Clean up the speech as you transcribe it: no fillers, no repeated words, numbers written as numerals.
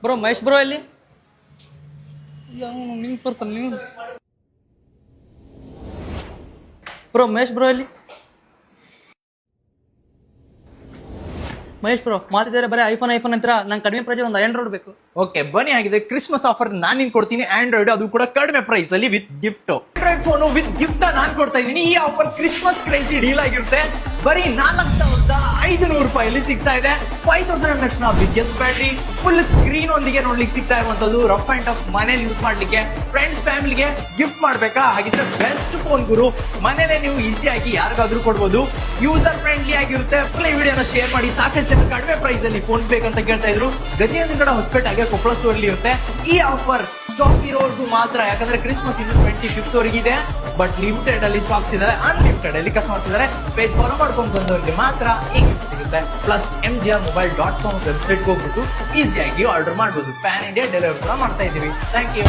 Bro Mahesh bro ಎಲ್ಲಿ? ನಿಂಗೆ person ನೀವು ಬ್ರೋ ಮಹೇಶ್ ಬ್ರೋ ಎಲ್ಲಿ? ಮಹೇಶ್ ಬ್ರೋ ಮಾತಿದ್ದಾರೆ ಬರೀ ಐಫೋನ್ ಅಂತರ ನಂಗೆ ಕಡಿಮೆ ಪ್ರೈಸ್ ಒಂದು ಆಂಡ್ರಾಯ್ಡ್ ಬೇಕು. ಓಕೆ ಬನ್ನಿ, ಆಗಿದೆ ಕ್ರಿಸ್ಮಸ್ ಆಫರ್ ನಾನು ನಿನ್ ಕೊಡ್ತೀನಿ ಆಂಡ್ರಾಯ್ಡ್, ಅದು ಕೂಡ ಕಡಿಮೆ ಪ್ರೈಸ್ ಅಲ್ಲಿ with gift. Android phone with gift ನಾನು ಕೊಡ್ತಾ ಇದ್ದೀನಿ. ಈ ಆಫರ್ ಕ್ರಿಸ್ಮಸ್ ಕ್ರೇಜಿ ಡೀಲ್ ಆಗಿರುತ್ತೆ. ಬರೀ 4,500 ರೂಪಾಯಲ್ಲಿ ಸಿಗ್ತಾ ಇದೆ. 5000 mAh ನ ಬಿಗ್ಗೆಸ್ಟ್ ಬ್ಯಾಟ್ರಿ, ಫುಲ್ ಸ್ಕ್ರೀನ್ ಒಂದಿಗೆ ನೋಡ್ಲಿಕ್ಕೆ ಸಿಗ್ತಾ ಇರುವಂತದ್ದು. ರಫ್ ಅಂಡ್ ಟಫ್ ಮನೇಲಿ ಯೂಸ್ ಮಾಡ್ಲಿಕ್ಕೆ, ಫ್ರೆಂಡ್ಸ್ ಫ್ಯಾಮಿಲಿಗೆ ಗಿಫ್ಟ್ ಮಾಡ್ಬೇಕಾ? ಹಾಗಿದ್ರೆ ಬೆಸ್ಟ್ ಫೋನ್ ಗುರು. ಮನೇಲೆ ನೀವು ಈಸಿಯಾಗಿ ಯಾರಿಗಾದ್ರೂ ಕೊಡ್ಬೋದು. ಯೂಸರ್ ಫ್ರೆಂಡ್ಲಿ ಆಗಿರುತ್ತೆ. ಫುಲ್ ವಿಡಿಯೋನ ಶೇರ್ ಮಾಡಿ. ಸಾಕಷ್ಟು ಜನ ಕಡಿಮೆ ಪ್ರೈಸ್ ಅಲ್ಲಿ ಫೋನ್ ಬೇಕಂತ ಕೇಳ್ತಾ ಇದ್ರು. ಗಜೇಂದ್ರಗಡ ಹೊಸಪೇಟೆ ಕೊಪ್ಪಳ ಸ್ಟೋರ್ ಇರುತ್ತೆ. ಈ ಆಫರ್ ಸ್ಟಾಕ್ ಇರೋರ್ಗೂ ಮಾತ್ರ, ಯಾಕಂದ್ರೆ ಕ್ರಿಸ್ಮಸ್ ಇನ್ನು 25th ವರೆಗಿದೆ. ಬಟ್ ಲಿಮಿಟೆಡ್ ಅಲ್ಲಿ ಸ್ಟಾಕ್ಸ್ ಇದಾವೆ, ಅನ್ಲಿಮಿಟೆಡ್ ಅಲ್ಲಿ ಕಸ್ಟಮರ್ಸ್ ಇದಾರೆ. ಪೇಜ್ ಫಾಲೋ ಮಾಡ್ಕೊಂಡು ಬಂದವರಿಗೆ ಮಾತ್ರ ಈ ಗಿಫ್ಟ್ ಸಿಗುತ್ತೆ. ಪ್ಲಸ್ mgrmobile.com ವೆಬ್ಸೈಟ್ಗೆ ಹೋಗ್ಬಿಟ್ಟು ಈಸಿಯಾಗಿ ಆರ್ಡರ್ ಮಾಡಬಹುದು. ಪ್ಯಾನ್ ಇಂಡಿಯಾ ಡೆಲಿವರಿ ಕೂಡ ಮಾಡ್ತಾ ಇದೀವಿ. Thank you.